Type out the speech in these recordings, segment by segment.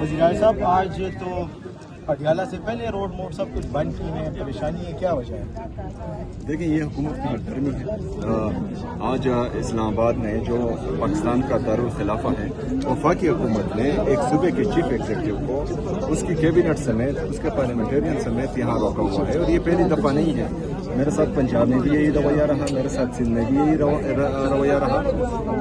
वज़ीर आला साहब, आज तो पटियाला से पहले रोड मोड सब कुछ बंद की है, परेशानी है, क्या वजह है? देखिए, ये हुकूमत की हरदर्मी है। आज इस्लामाबाद में जो पाकिस्तान का दारुल खिलाफा है, वफाकी हुकूमत ने एक सूबे के चीफ एग्जीक्यूटिव को उसकी कैबिनेट समेत उसके पार्लियामेंटेरियन समेत यहाँ रोका हुआ है। और ये पहली दफ़ा नहीं है। मेरे साथ पंजाब में भी यही रवैया रहा, मेरे साथ सिंध में भी यही रवैया रहा।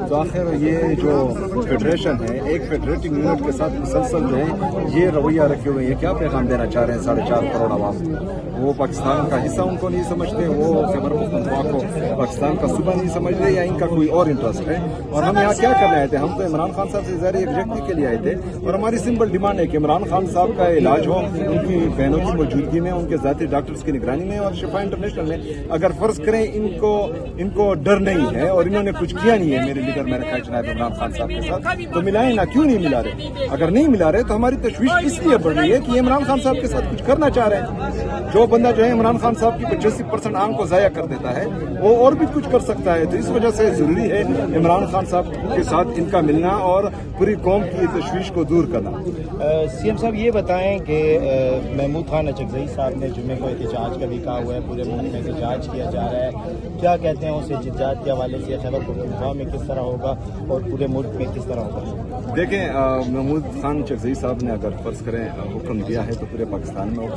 तो आखिर ये जो फेडरेशन है, एक फेडरेटिंग यूनिट के साथ मुसलसल जो है ये रवैया रखे हुए हैं, क्या पैगाम देना चाह रहे हैं 4.5 करोड़ आवाम को? वो पाकिस्तान का हिस्सा उनको नहीं समझते, वो खैबर पख्तूनख्वा को पाकिस्तान का सूबा नहीं समझते, या इनका कोई और इंटरेस्ट है। और हम यहाँ क्या करने आए थे? हम तो इमरान खान साहब से ज़ाहिर एक व्यक्ति के लिए आए थे, और हमारी सिंपल डिमांड है कि इमरान खान साहब का इलाज हो उनकी बहनों की मौजूदगी में, उनके ज़ाती डॉक्टर्स की निगरानी में और शिफा इंटरनेशनल में। अगर फर्ज करें इनको डर नहीं है और इन्होंने कुछ किया नहीं है मेरे लीडर मेरे ख्याल जनाब इमरान खान साहब के साथ, तो मिलाए ना, क्यों नहीं मिला रहे? अगर नहीं मिला रहे तो हमारी तशवीश इसलिए बढ़ रही है कि इमरान खान साहब के साथ कुछ करना चाह रहे हैं। जो बंदा जो है इमरान खान साहब की 85% आंख को ज़ाया कर देता है, वो और भी कुछ कर सकता है। तो इस वजह से जरूरी है इमरान खान साहब के साथ इनका मिलना और पूरी कौम की तशवीश को दूर करना। सीएम साहब, ये बताएं कि महमूद खान अचकज़ई साहब ने जुम्मे को एहतजाज का भी कहा हुआ है, पूरे मुल्क में एहतजाज किया जा रहा है, क्या कहते हैं? उसे एहतजाज के हवाले से खैबर पख्तूनख्वा में किस तरह होगा और पूरे मुल्क में किस तरह होगा? देखें, महमूद खान अचकज़ई साहब ने अगर फर्ज करें हुक्म दिया है तो पूरे पाकिस्तान में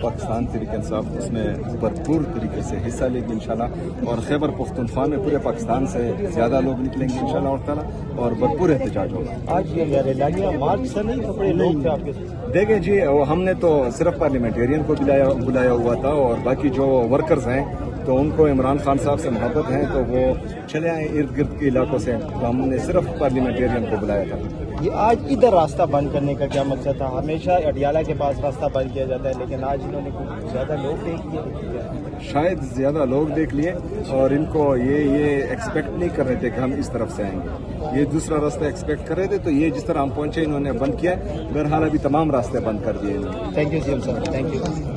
पाकिस्तान तहरीक इंसाफ उसमें भरपूर तरीके से हिस्सा लेगी इंशाल्लाह। और खैबर पख्तूनख्वा में पूरे पाकिस्तान से ज़्यादा लोग निकलेंगे इंशाल्लाह और ताला, और भरपूर एहतजाज होगा। आज ये रैलियां मार्च से नहीं, कपड़े लोग थे आपके साथ? देखें जी, हमने तो सिर्फ पार्लियामेंटेरियन को बुलाया हुआ था, और बाकी जो वर्कर्स हैं तो उनको इमरान खान साहब से मोहब्बत है तो वो चले आए इर्द गिर्द के इलाकों से, तो हमने सिर्फ पार्लियामेंटेरियन को बुलाया था। ये आज इधर रास्ता बंद करने का क्या मकसद था? हमेशा अडियाला के पास रास्ता बंद किया जाता है, लेकिन आज इन्होंने कुछ ज़्यादा लोग देख लिए, शायद ज़्यादा लोग देख लिए, और इनको ये एक्सपेक्ट नहीं कर रहे थे कि हम इस तरफ से आएंगे। ये दूसरा रास्ता एक्सपेक्ट कर रहे थे, तो ये जिस तरह हम पहुंचे इन्होंने बंद किया। बहरहाल अभी तमाम रास्ते बंद कर दिए इन्होंने। थैंक यू सीएम साहब, थैंक यू।